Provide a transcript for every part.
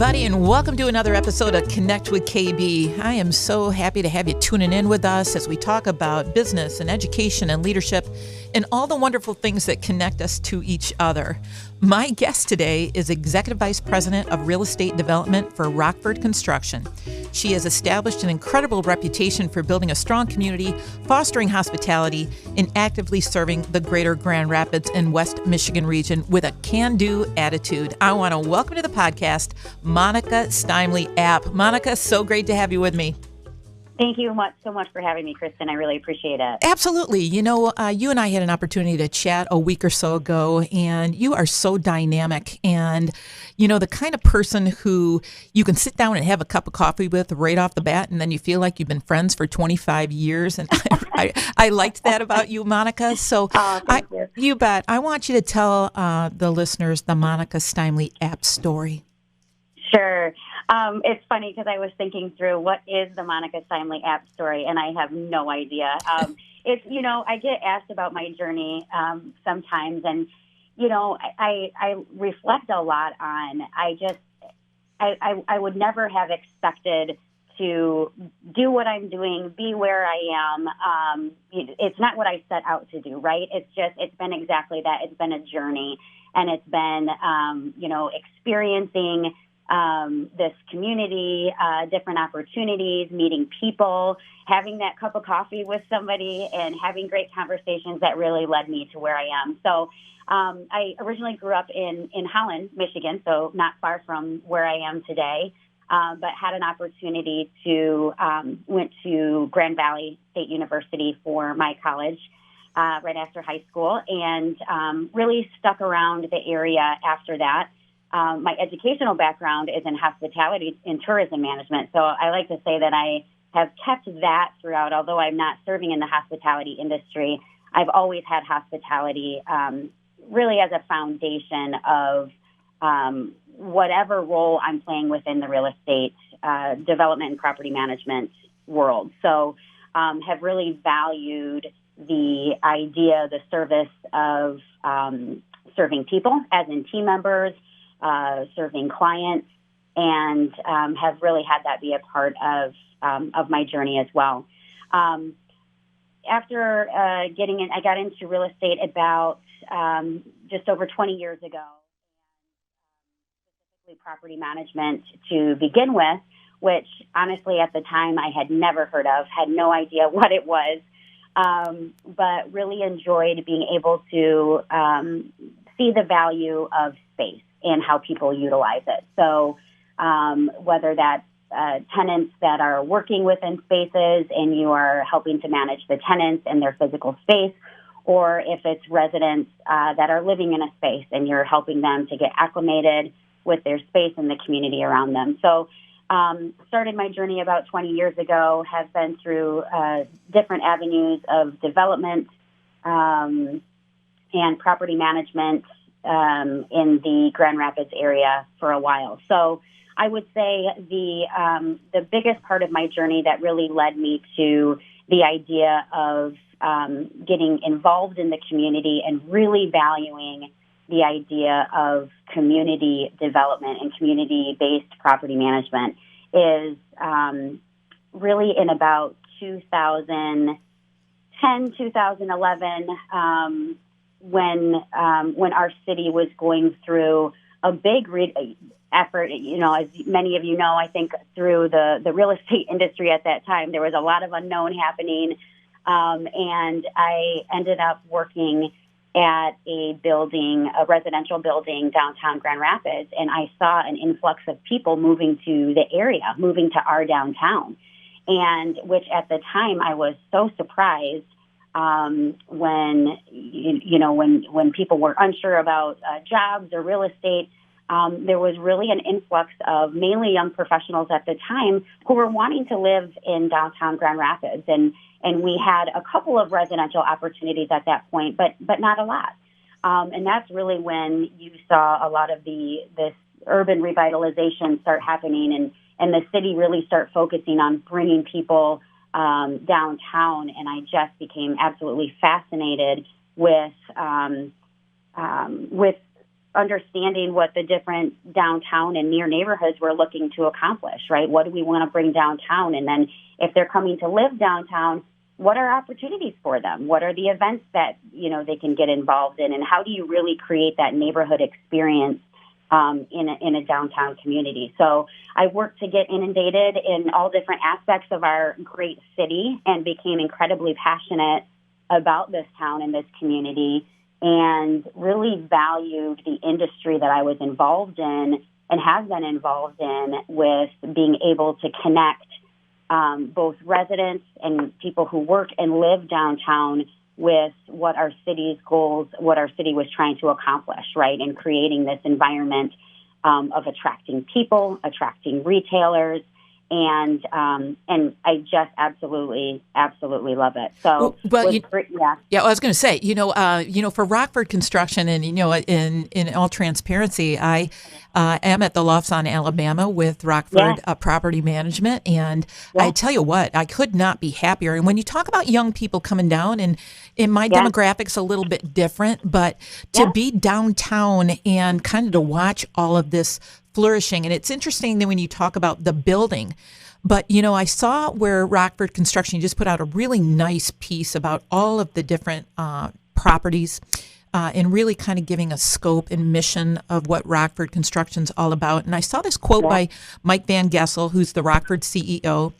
everybody, and welcome to another episode of Connect with KB. I am so happy to have you tuning in with us as we talk about business and education and leadership and all the wonderful things that connect us to each other. My guest today is Executive Vice President of Real Estate Development for Rockford Construction. She has established an incredible reputation for building a strong community, fostering hospitality, and actively serving the greater Grand Rapids and West Michigan region with a can-do attitude. I want to welcome to the podcast, Monica Steimle-App. Monica, so great to have you with me. Thank you so much for having me, Kristen. I really appreciate it. Absolutely. You know, you and I had an opportunity to chat a week or so ago, and you are so dynamic and, you know, the kind of person who you can sit down and have a cup of coffee with right off the bat, and then you feel like you've been friends for 25 years. And I liked that about you, Monica. So thank you. You bet. I want you to tell the listeners the Monica Steimle-App story. Sure. It's funny because I was thinking through what is the Monica Steimle-App story, and I have no idea. It's, you know, I get asked about my journey sometimes, and, you know, I reflect a lot on, I would never have expected to do what I'm doing, be where I am. It's not what I set out to do, right? It's been exactly that. It's been a journey, and it's been, you know, experiencing this community, different opportunities, meeting people, having that cup of coffee with somebody, and having great conversations that really led me to where I am. So I originally grew up in Holland, Michigan, so not far from where I am today, but had an opportunity to went to Grand Valley State University for my college right after high school, and really stuck around the area after that. My educational background is in hospitality and tourism management. So I like to say that I have kept that throughout. Although I'm not serving in the hospitality industry, I've always had hospitality really as a foundation of whatever role I'm playing within the real estate development and property management world. So have really valued the idea, the service of serving people, as in team members, serving clients, and have really had that be a part of my journey as well. After getting in, I got into real estate about just over 20 years ago, specifically property management to begin with, which honestly at the time I had never heard of, had no idea what it was, but really enjoyed being able to see the value of space and how people utilize it. So whether that's tenants that are working within spaces and you are helping to manage the tenants and their physical space, or if it's residents that are living in a space and you're helping them to get acclimated with their space and the community around them. So started my journey about 20 years ago, have been through different avenues of development and property management in the Grand Rapids area for a while. So I would say the biggest part of my journey that really led me to the idea of getting involved in the community and really valuing the idea of community development and community-based property management is really in about 2010, 2011, when our city was going through a big effort, you know, as many of you know, I think through the real estate industry at that time, there was a lot of unknown happening, and I ended up working at a residential building downtown Grand Rapids, and I saw an influx of people moving to the area, moving to our downtown, and which at the time I was so surprised when people were unsure about jobs or real estate. There was really an influx of mainly young professionals at the time who were wanting to live in downtown Grand Rapids, and we had a couple of residential opportunities at that point, but not a lot. And that's really when you saw a lot of this urban revitalization start happening, and the city really start focusing on bringing people downtown. And I just became absolutely fascinated with understanding what the different downtown and near neighborhoods we're looking to accomplish, right? What do we want to bring downtown? And then if they're coming to live downtown, what are opportunities for them? What are the events that, they can get involved in? And how do you really create that neighborhood experience in a downtown community? So I worked to get inundated in all different aspects of our great city and became incredibly passionate about this town and this community, and really valued the industry that I was involved in and have been involved in, with being able to connect both residents and people who work and live downtown with what our city's goals, what our city was trying to accomplish, right? And creating this environment of attracting people, attracting retailers, and I just absolutely love it. So, I was going to say, for Rockford Construction, and in all transparency, I am at the Lofts on Alabama with Rockford Property Management, and I tell you what, I could not be happier. And when you talk about young people coming down, and in my demographics a little bit different, but to be downtown and kind of to watch all of this flourishing. And it's interesting that when you talk about the building, but, I saw where Rockford Construction just put out a really nice piece about all of the different properties and really kind of giving a scope and mission of what Rockford Construction's all about. And I saw this quote by Mike Van Gessel, who's the Rockford CEO.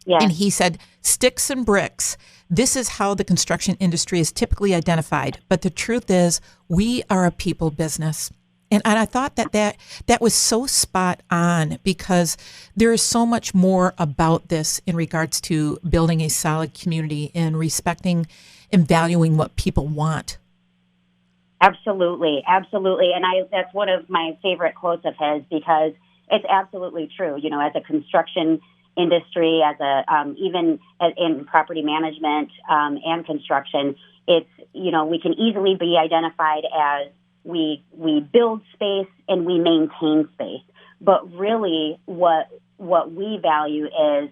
And he said, "Sticks and bricks. This is how the construction industry is typically identified. But the truth is, we are a people business." And I thought that was so spot on, because there is so much more about this in regards to building a solid community and respecting and valuing what people want. Absolutely. And that's one of my favorite quotes of his, because it's absolutely true. As a construction industry, even in property management and construction, it's, we can easily be identified as we build space and we maintain space. But really what we value is,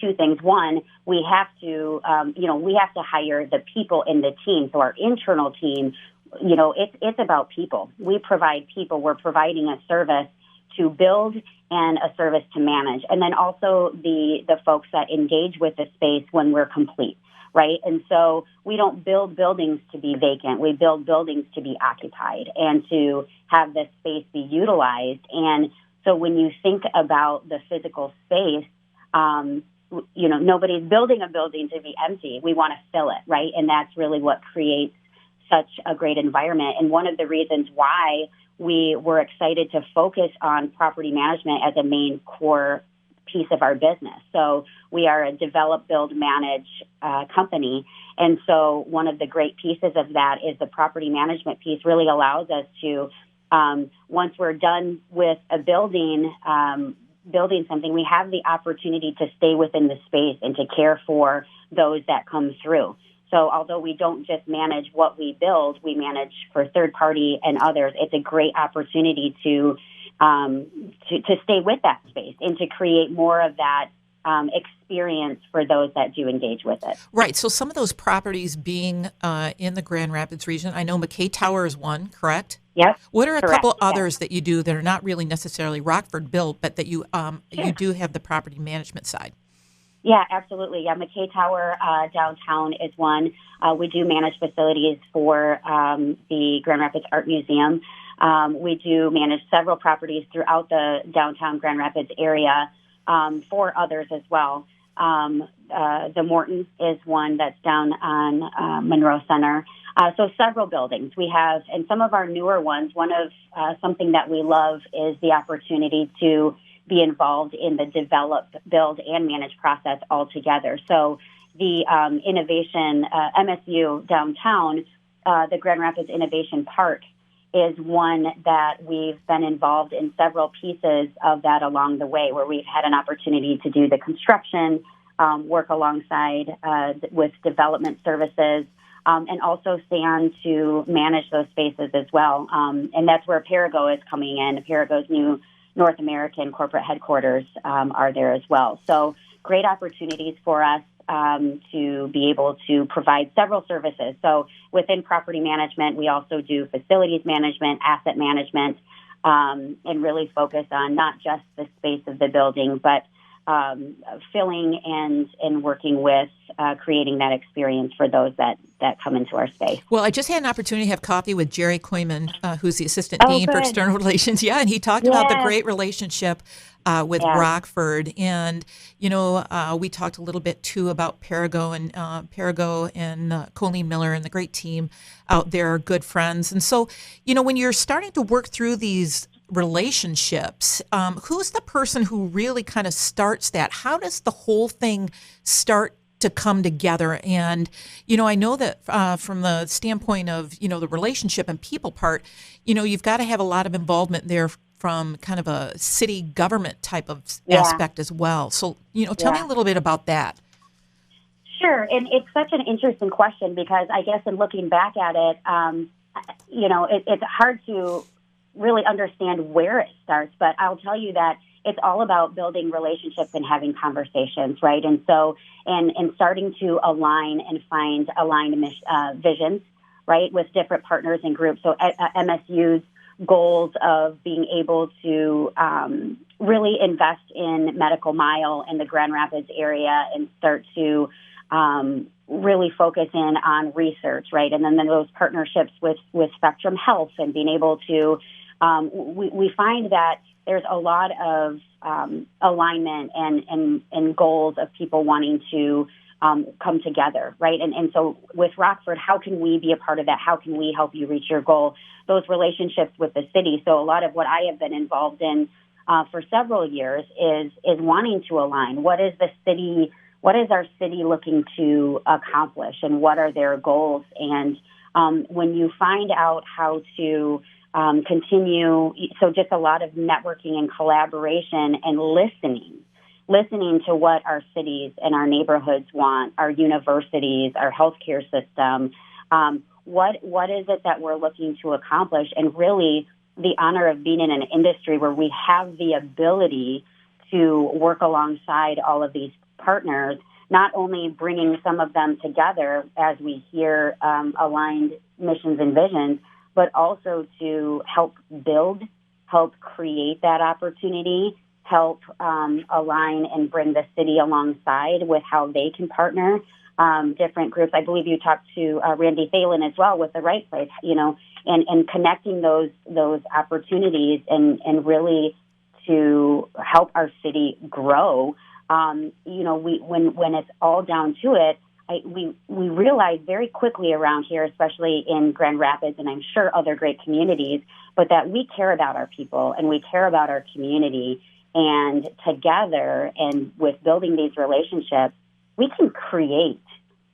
two things. One, we have to hire the people in the team. So our internal team, it's about people. We provide people. We're providing a service to build and a service to manage. And then also the folks that engage with the space when we're complete. Right. And so we don't build buildings to be vacant. We build buildings to be occupied and to have this space be utilized. And so when you think about the physical space, nobody's building a building to be empty. We want to fill it. Right. And that's really what creates such a great environment. And one of the reasons why we were excited to focus on property management as a main core piece of our business. So we are a develop, build, manage company. And so one of the great pieces of that is the property management piece really allows us to, once we're done with a building something, we have the opportunity to stay within the space and to care for those that come through. So although we don't just manage what we build, we manage for third party and others. It's a great opportunity to stay with that space and to create more of that experience for those that do engage with it. Right. So some of those properties being in the Grand Rapids region, I know McKay Tower is one, correct? Yep. What are a couple others that you do that are not really necessarily Rockford built, but that you do have the property management side? Yeah, absolutely. Yeah, McKay Tower downtown is one. We do manage facilities for the Grand Rapids Art Museum. We do manage several properties throughout the downtown Grand Rapids area for others as well. The Morton is one that's down on Monroe Center. So several buildings we have, and some of our newer ones. One of something that we love is the opportunity to be involved in the develop, build, and manage process altogether. So the innovation, MSU downtown, the Grand Rapids Innovation Park, is one that we've been involved in several pieces of that along the way, where we've had an opportunity to do the construction, work alongside with development services, and also stay on to manage those spaces as well. And that's where Perigo is coming in. Perigo's new North American corporate headquarters are there as well. So great opportunities for us to be able to provide several services. So within property management, we also do facilities management, asset management, and really focus on not just the space of the building, but filling and working with creating that experience for those that come into our space. Well, I just had an opportunity to have coffee with Jerry Koyman, who's the Assistant Dean for External Relations. Yeah, and he talked about the great relationship with Rockford. And, we talked a little bit, too, about Perigo and Colleen Miller and the great team out there are good friends. And so, when you're starting to work through these relationships, who's the person who really kind of starts that? How does the whole thing start to come together? And, I know that from the standpoint of, the relationship and people part, you've got to have a lot of involvement there from kind of a city government type of aspect as well. So, tell me a little bit about that. Sure. And it's such an interesting question because I guess in looking back at it, it's hard to really understand where it starts, but I'll tell you that it's all about building relationships and having conversations, right? And so, and starting to align and find aligned visions, right, with different partners and groups. So MSU's goals of being able to really invest in medical mile in the Grand Rapids area and start to really focus in on research, right? And then those partnerships with Spectrum Health and being able to we find that there's a lot of alignment and goals of people wanting to come together, right? And so with Rockford, how can we be a part of that? How can we help you reach your goal? Those relationships with the city. So a lot of what I have been involved in for several years is wanting to align. What is our city looking to accomplish, and what are their goals? And when you find out how to continue, so just a lot of networking and collaboration and listening to what our cities and our neighborhoods want, our universities, our healthcare system, what is it that we're looking to accomplish, and really the honor of being in an industry where we have the ability to work alongside all of these partners, not only bringing some of them together as we hear aligned missions and visions, but also to help create that opportunity, help align and bring the city alongside with how they can partner different groups. I believe you talked to Randy Thalen as well with the Right Place, and connecting those opportunities and really to help our city grow. When it's all down to it, we realized very quickly around here, especially in Grand Rapids, and I'm sure other great communities, but that we care about our people and we care about our community. And together, and with building these relationships, we can create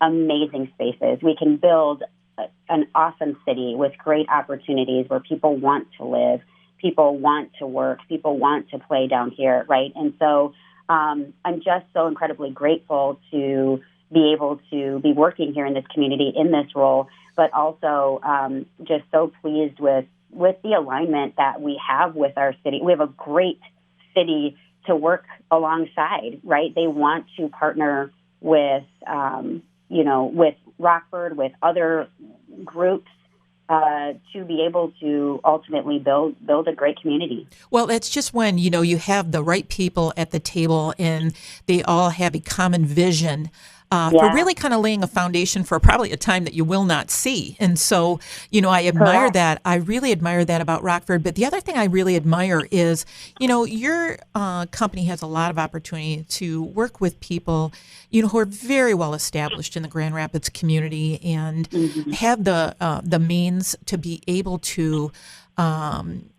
amazing spaces. We can build an awesome city with great opportunities where people want to live, people want to work, people want to play down here, right? And so I'm just so incredibly grateful to be able to be working here in this community in this role, but also just so pleased with the alignment that we have with our city. We have a great city to work alongside, right? They want to partner with, with Rockford, with other groups, to be able to ultimately build a great community. Well, it's just when, you have the right people at the table and they all have a common vision for really kind of laying a foundation for probably a time that you will not see. And so, I admire that. I really admire that about Rockford. But the other thing I really admire is, your company has a lot of opportunity to work with people, who are very well established in the Grand Rapids community and have the means to be able to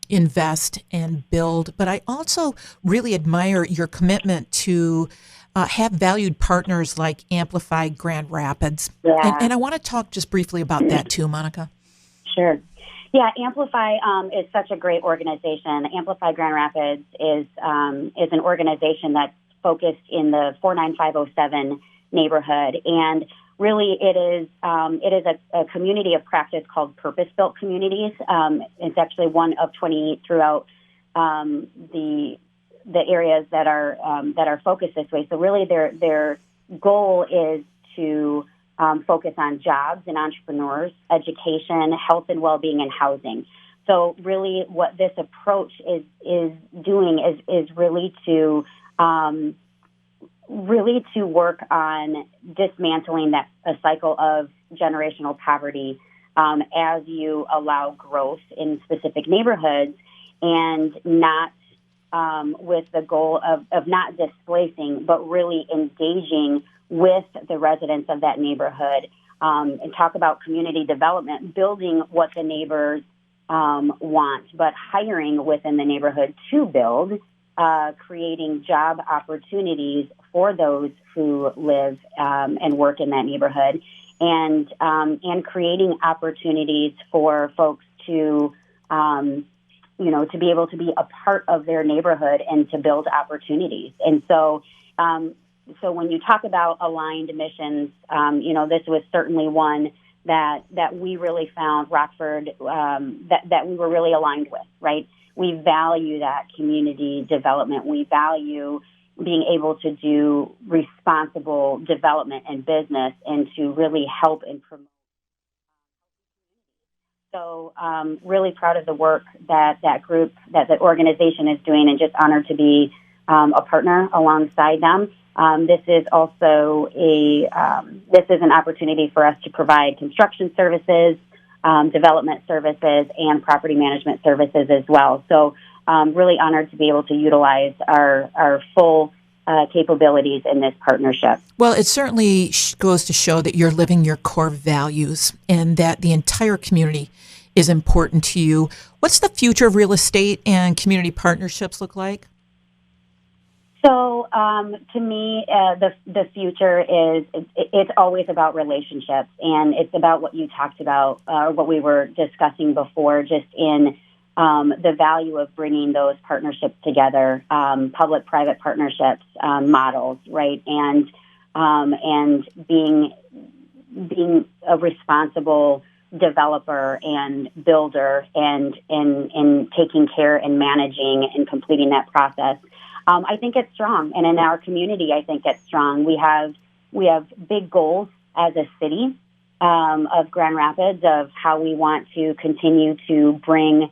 invest and build. But I also really admire your commitment to have valued partners like Amplify Grand Rapids. Yeah. And I want to talk just briefly about that too, Monica. Sure. Yeah, Amplify is such a great organization. Amplify Grand Rapids is an organization that's focused in the 49507 neighborhood, and really it is a community of practice called purpose-built communities. It's actually one of 20 throughout the areas that are focused this way. So really, they're goal is to focus on jobs and entrepreneurs, education, health and well-being, and housing. So really what this approach is doing is really to work on dismantling a cycle of generational poverty as you allow growth in specific neighborhoods, and not with the goal of not displacing, but really engaging with the residents of that neighborhood, and talk about community development, building what the neighbors want, but hiring within the neighborhood to build, creating job opportunities for those who live and work in that neighborhood, and creating opportunities for folks to to be able to be a part of their neighborhood and to build opportunities. And so when you talk about aligned missions, this was certainly one that we really found Rockford that we were really aligned with, right? We value that community development. We value being able to do responsible development and business, and to really help and promote. So really proud of the work that group, that the organization is doing, and just honored to be a partner alongside them. This is also an opportunity for us to provide construction services, development services, and property management services as well. So really honored to be able to utilize our full capabilities in this partnership. Well, it certainly goes to show that you're living your core values and that the entire community is important to you. What's the future of real estate and community partnerships look like? So to me, the future it's always about relationships, and it's about what you talked about, what we were discussing before, just in the value of bringing those partnerships together, public-private partnerships models, right, and being a responsible developer and builder, and taking care and managing and completing that process. I think it's strong, and in our community, I think it's strong. We have big goals as a city of Grand Rapids of how we want to continue to bring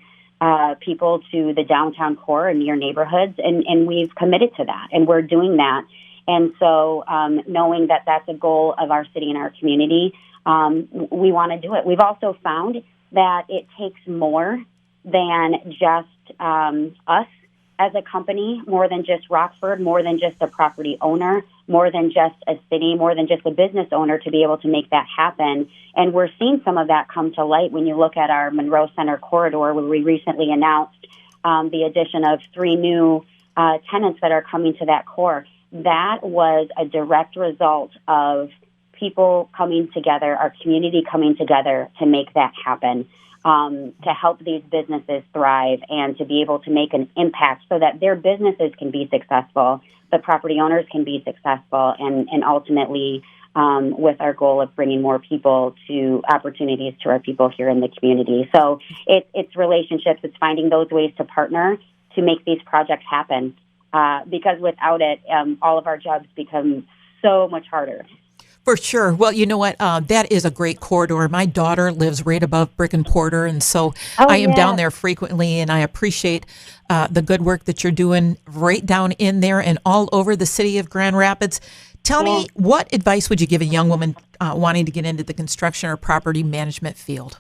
people to the downtown core and near neighborhoods, and we've committed to that, and we're doing that. And so knowing that that's a goal of our city and our community, we want to do it. We've also found that it takes more than just us as a company, more than just Rockford, more than just a property owner, more than just a city, more than just a business owner to be able to make that happen. And we're seeing some of that come to light when you look at our Monroe Center corridor, where we recently announced the addition of 3 new tenants that are coming to that core. That was a direct result of people coming together, our community coming together to make that happen. To help these businesses thrive and to be able to make an impact so that their businesses can be successful, the property owners can be successful, and ultimately with our goal of bringing more people to opportunities to our people here in the community. So it's relationships, it's finding those ways to partner to make these projects happen, because without it, all of our jobs become so much harder. For sure. Well, you know what? That is a great corridor. My daughter lives right above Brick and Porter, and so I am down there frequently, and I appreciate the good work that you're doing right down in there and all over the city of Grand Rapids. Tell me, what advice would you give a young woman wanting to get into the construction or property management field?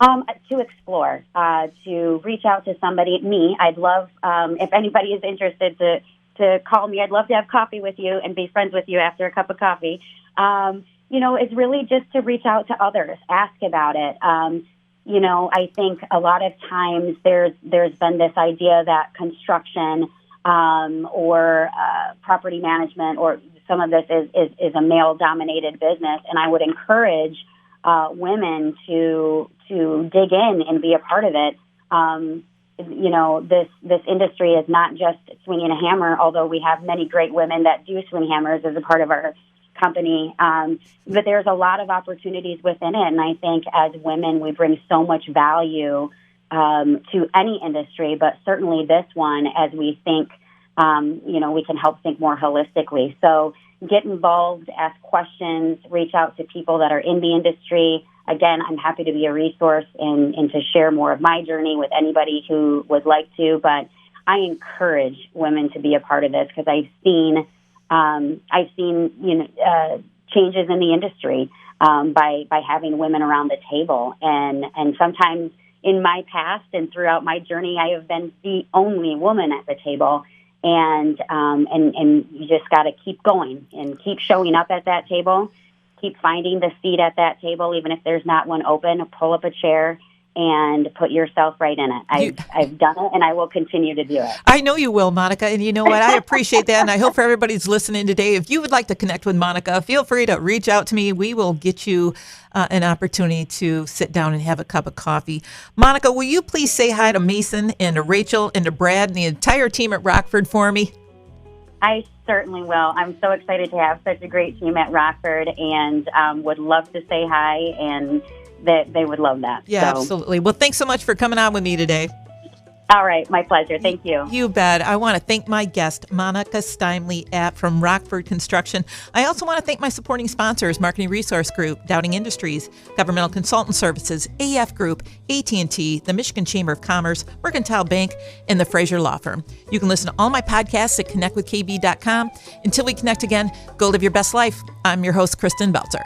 To explore, to reach out to somebody. I'd love, if anybody is interested, to call me. I'd love to have coffee with you and be friends with you after a cup of coffee. It's really just to reach out to others, ask about it. I think a lot of times there's been this idea that construction or property management or some of this is a male-dominated business, and I would encourage women to dig in and be a part of it. This industry is not just swinging a hammer, although we have many great women that do swing hammers as a part of our company. But there's a lot of opportunities within it. And I think as women, we bring so much value to any industry, but certainly this one, as we think we can help think more holistically. So get involved, ask questions, reach out to people that are in the industry. Again, I'm happy to be a resource and to share more of my journey with anybody who would like to. But I encourage women to be a part of this because I've seen changes in the industry by having women around the table. And sometimes in my past and throughout my journey, I have been the only woman at the table. And you just got to keep going and keep showing up at that table. Keep finding the seat at that table, even if there's not one open. Pull up a chair and put yourself right in it. I've done it, and I will continue to do it. I know you will, Monica, and you know what? I appreciate that, and I hope for everybody's listening today, if you would like to connect with Monica, feel free to reach out to me. We will get you an opportunity to sit down and have a cup of coffee. Monica, will you please say hi to Mason and to Rachel and to Brad and the entire team at Rockford for me? I certainly will. I'm so excited to have such a great team at Rockford, and would love to say hi, and that they would love that. Yeah, so. Absolutely. Well, thanks so much for coming on with me today. All right. My pleasure. Thank you. You bet. I want to thank my guest, Monica Steimle-App from Rockford Construction. I also want to thank my supporting sponsors, Marketing Resource Group, Dowding Industries, Governmental Consultant Services, AF Group, AT&T, the Michigan Chamber of Commerce, Mercantile Bank, and the Fraser Law Firm. You can listen to all my podcasts at connectwithkb.com. Until we connect again, go live your best life. I'm your host, Kristen Belzer.